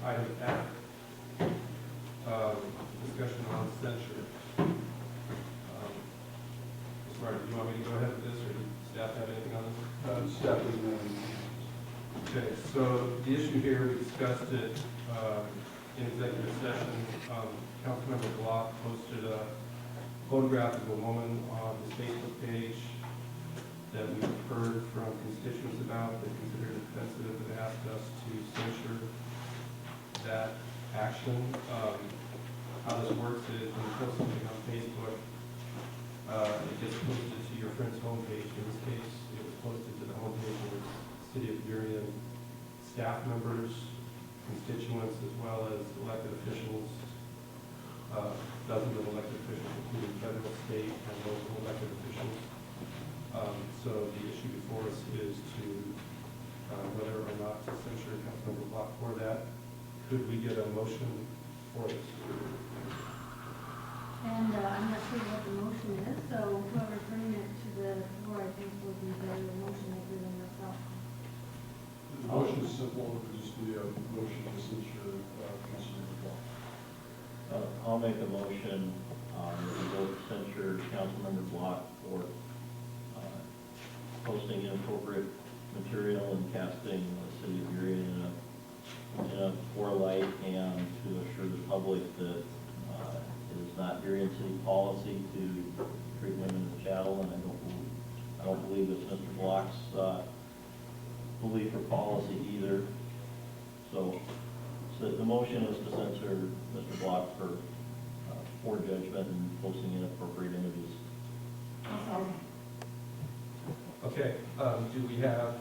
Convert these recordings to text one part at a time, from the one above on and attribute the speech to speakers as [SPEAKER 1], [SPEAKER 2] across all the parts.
[SPEAKER 1] item F, discussion on censure. Mr. Martin, do you want me to go ahead with this, or does staff have anything on this?
[SPEAKER 2] Staff doesn't have any.
[SPEAKER 1] Okay, so the issue here, we discussed it in executive session. Councilmember Block posted a photograph of a woman on his Facebook page that we've heard from constituents about. They considered it offensive and asked us to censure that action. How this works is when you post something on Facebook, it gets posted to your friend's homepage. In this case, it was posted to the homepage of the City of Burien staff members, constituents, as well as elected officials, dozens of elected officials, including federal, state, and local elected officials. So the issue before us is to whether or not to censure Councilmember Block for that. Could we get a motion for this?
[SPEAKER 3] And I'm not sure what the motion is, so whoever's bringing it to the floor, I think will be better the motion maker than myself.
[SPEAKER 2] The motion is simple, it would just be a motion to censure Councilmember Block.
[SPEAKER 4] I'll make a motion that we vote to censure Councilmember Block for posting inappropriate material and casting the City of Burien in a poor light, and to assure the public that it is not Burien City policy to treat women as chattel, and I don't believe it's Mr. Block's belief or policy either. So the motion is to censor Mr. Block for poor judgment and posting inappropriate images.
[SPEAKER 1] Okay, do we have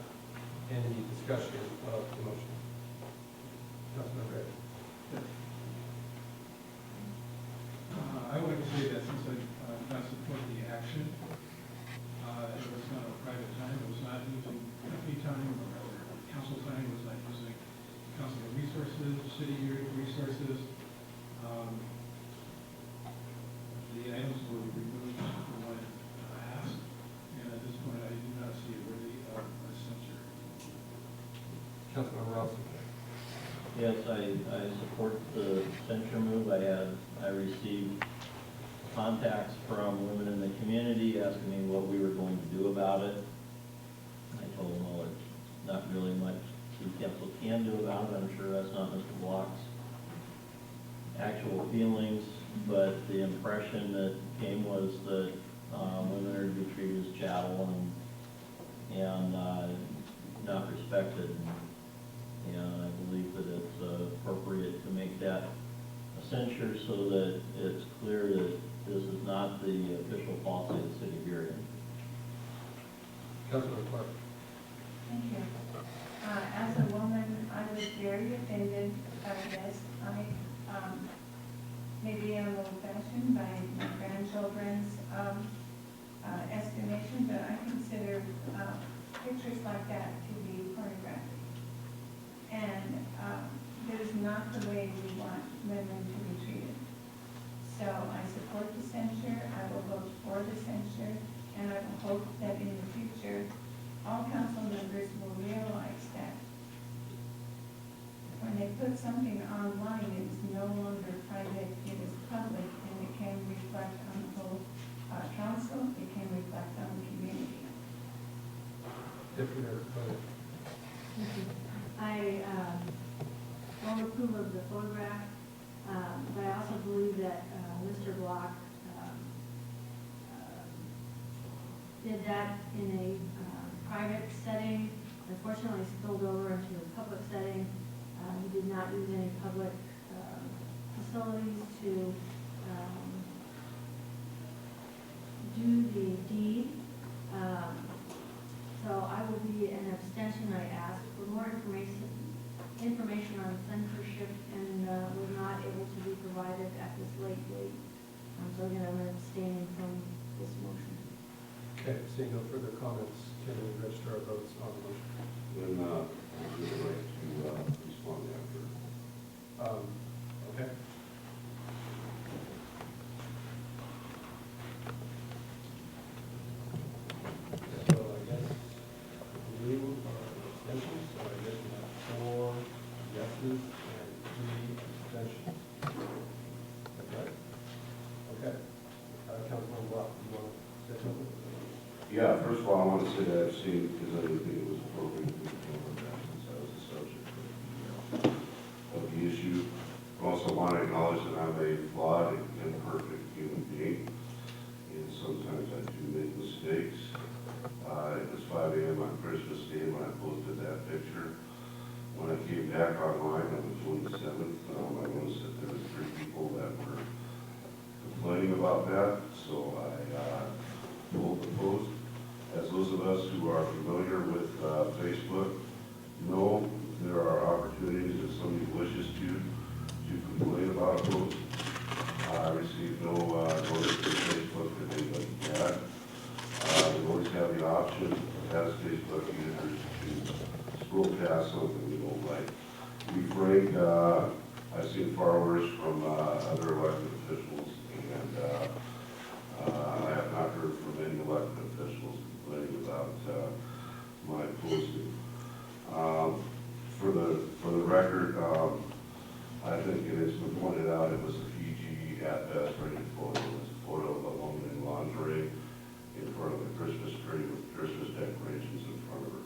[SPEAKER 1] any discussion of the motion? Councilmember Ray.
[SPEAKER 5] I would like to say that since I not support the action, it was not a private time, it was not using company time or council time, it was not using council resources, city resources. The items were removed from what I asked, and at this point I do not see it worthy of a censure.
[SPEAKER 1] Councilmember Ralston.
[SPEAKER 4] Yes, I support the censure move. I received contacts from women in the community asking me what we were going to do about it. I told them, well, it's not really much city council can do about it. I'm sure that's not Mr. Block's actual feelings, but the impression that came was that women are to be treated as chattel and not respected. And I believe that it's appropriate to make that a censure so that it's clear that this is not the official policy of the City of Burien.
[SPEAKER 1] Councilmember Clark.
[SPEAKER 6] Thank you. As a woman, I was very offended by this. I maybe I'm a little fashioned by my grandchildren's estimation, but I consider pictures like that to be pornographic. And that is not the way we want women to be treated. So I support the censure, I will vote for the censure, and I will hope that in the future, all council members will realize that when they put something online, it is no longer private, it is public, and it can reflect on the whole council, it can reflect on the community.
[SPEAKER 1] Deputy Mayor Cole.
[SPEAKER 3] I won't approve of the photograph, but I also believe that Mr. Block did that in a private setting. Unfortunately, spilled over into a public setting. He did not use any public facilities to do the deed. So I will be an abstention. I asked for more information on censorship and was not able to be provided at this late date. So again, I'm abstaining from this motion.
[SPEAKER 1] Okay, seeing no further comments, can we register our votes on the motion?
[SPEAKER 2] Then I'll give the right to respond after.
[SPEAKER 1] Okay. So I guess we are abstentions, so I guess we have 4 yeses and abstentions? Okay. Councilman Block, you want to say something?
[SPEAKER 7] Yeah, first of all, I want to say that I've seen, because I didn't think it was appropriate to ignore that, since I was the subject of the issue. I also want to acknowledge that I'm a flawed and imperfect human being, and sometimes I do make mistakes. It was 5 a.m. on Christmas Day when I posted that picture. When I came back online on the 27th, I noticed that there were 3 people that were complaining about that, so I pulled the post. As those of us who are familiar with Facebook know, there are opportunities if somebody wishes to complain about a post. I received no notice from Facebook that anybody had. We always have the option, as Facebook users, to scroll past something we don't like. To be frank, I've seen far worse from other elected officials, and I have not heard from any elected officials complaining about my posting. For the record, I think it has been pointed out it was a PG at best rated photo. It was a photo of a woman in lingerie in front of a Christmas tree with Christmas decorations in front of her.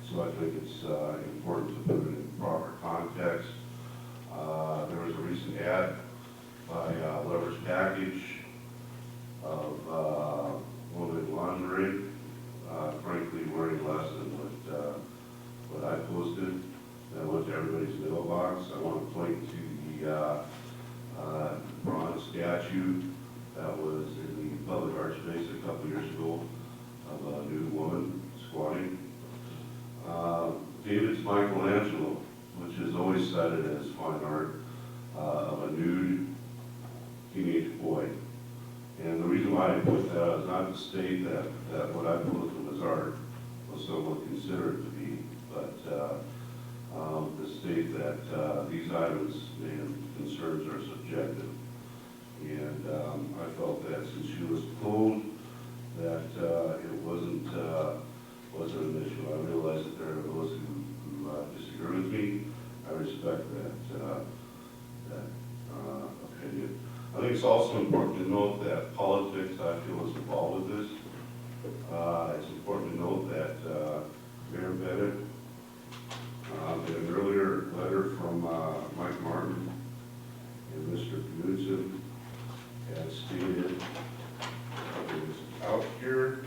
[SPEAKER 7] So I think it's important to put it in proper context. There was a recent ad by Lover's Package of woman in lingerie, frankly wearing less than what I posted. That went to everybody's mailbox. I want to point to the bronze statue that was in the public art space a couple years ago of a nude woman squatting. David's Michelangelo, which is always cited as fine art, of a nude teenage boy. And the reason why I put that is not to state that what I posted was art, was somewhat considered to be, but to state that these items and concerns are subjective. And I felt that since she was told that it wasn't an issue, I realize that there are those who disagree with me. I respect that opinion. I think it's also important to note that politics, I feel, is involved with this. It's important to note that Mayor Bennett, in an earlier letter from Mike Martin and Mr. Knudsen, had stated, it was out here,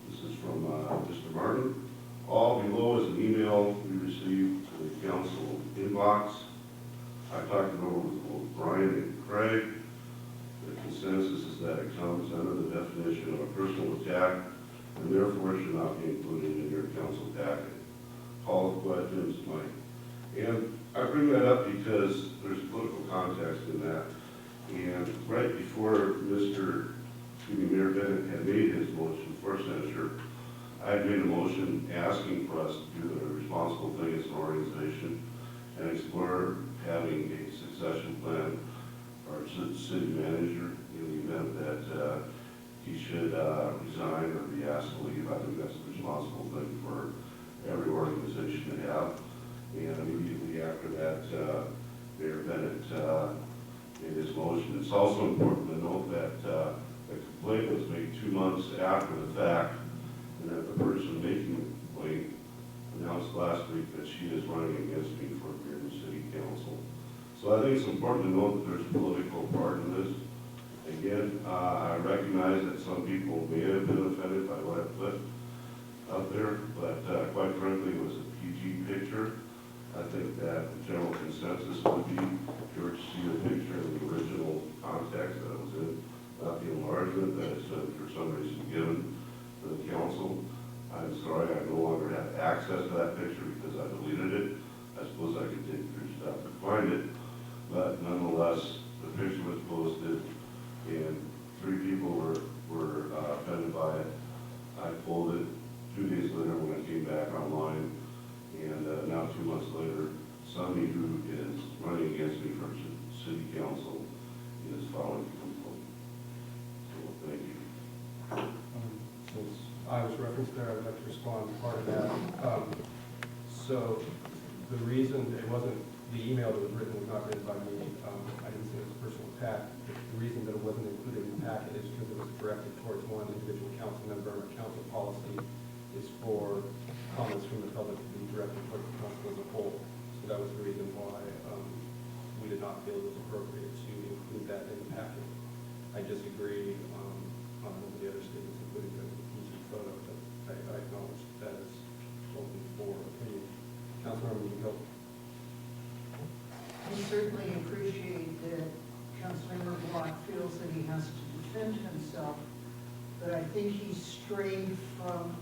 [SPEAKER 7] this is from Mr. Martin. All below is an email we received to the council inbox. I talked it over with both Brian and Craig. The consensus is that it comes under the definition of a personal attack and therefore should not be included in your council packet. Call of questions, Mike. And I bring that up because there's political context in that. And right before Mayor Bennett had made his motion for censure, I had made a motion asking for us to do the responsible thing as an organization and explore having a succession plan for our city manager in the event that he should resign or be asked to leave. I think that's a responsible thing for every organization to have. And immediately after that, Mayor Bennett made his motion. It's also important to note that the complaint was made 2 months after the fact, and that the person making the complaint announced last week that she is running against me for Burien City Council. So I think it's important to note that there's a political part in this. Again, I recognize that some people may have been offended by what I put out there, but quite frankly, it was a PG picture. I think that the general consensus would be, if you were to see the picture in the original context that it was in, not the enlargement that is for some reason given to the council. I'm sorry, I no longer have access to that picture because I deleted it. I suppose I could dig through stuff to find it, but nonetheless, the picture was posted, and 3 people were offended by it. I pulled it 2 days later when I came back online, and now 2 months later, somebody who is running against me for city council is filing a complaint. So thank you.
[SPEAKER 1] Since I was referenced there, I would like to respond to part of that. So the reason it wasn't, the email that was written was not written by me. I didn't see it as a personal attack. The reason that it wasn't included in the packet is because it was directed towards one individual council member, and our council policy is for comments from the public to be directed towards the council as a whole. So that was the reason why we did not feel it was appropriate to include that in the packet. I disagree on one of the other statements, including the easy photo, but I acknowledge that is open for opinion. Councilmember McGill.
[SPEAKER 8] I certainly appreciate that Councilmember Block feels that he has to defend himself, but I think he's strayed from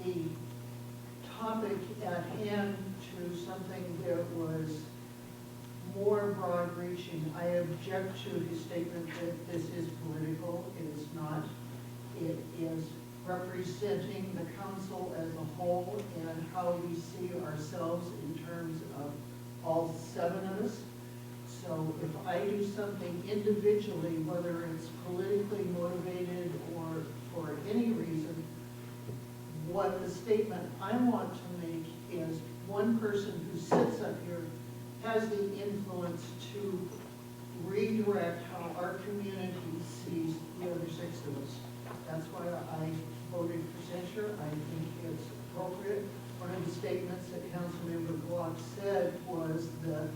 [SPEAKER 8] the topic at hand to something that was more broad-reaching. I object to his statement that this is political. It is not. It is representing the council as a whole and how we see ourselves in terms of all 7 of us. So if I do something individually, whether it's politically motivated or for any reason, what the statement I want to make is one person who sits up here has the influence to redirect how our community sees the other 6 of us. That's why I voted for censure. I think it's appropriate. One of the statements that Councilmember Block said was the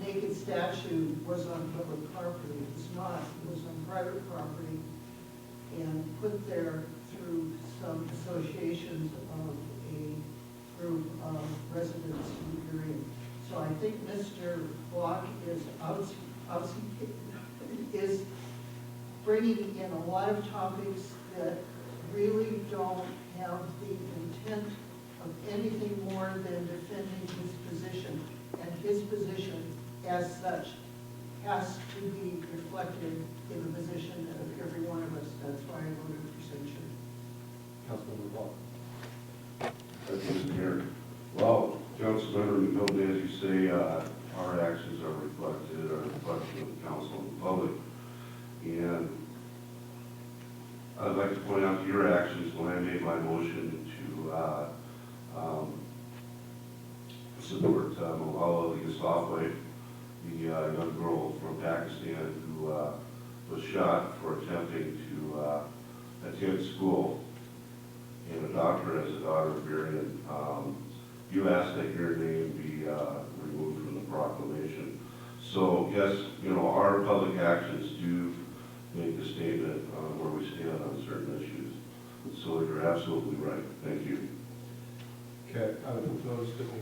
[SPEAKER 8] naked statue was on public property. It was not. It was on private property and put there through some associations of a group of residents in Burien. So I think Mr. Block is bringing in a lot of topics that really don't have the intent of anything more than defending his position. And his position, as such, has to be reflected in the position of every one of us. That's why I voted for censure.
[SPEAKER 1] Councilmember Block.
[SPEAKER 7] Thank you, Mr. Mayor. Well, Councilmember McGill, as you say, our actions are reflected, are a reflection of the council and the public. And I'd like to point out to your actions when I made my motion to support Malala Yousafzai, the young girl from Pakistan who was shot for attempting to attend school and a doctor as a daughter of Burien. You asked that your name be removed from the proclamation. So yes, our public actions do make a statement on where we stand on certain issues. So you're absolutely right. Thank you.
[SPEAKER 1] Okay, I would propose that we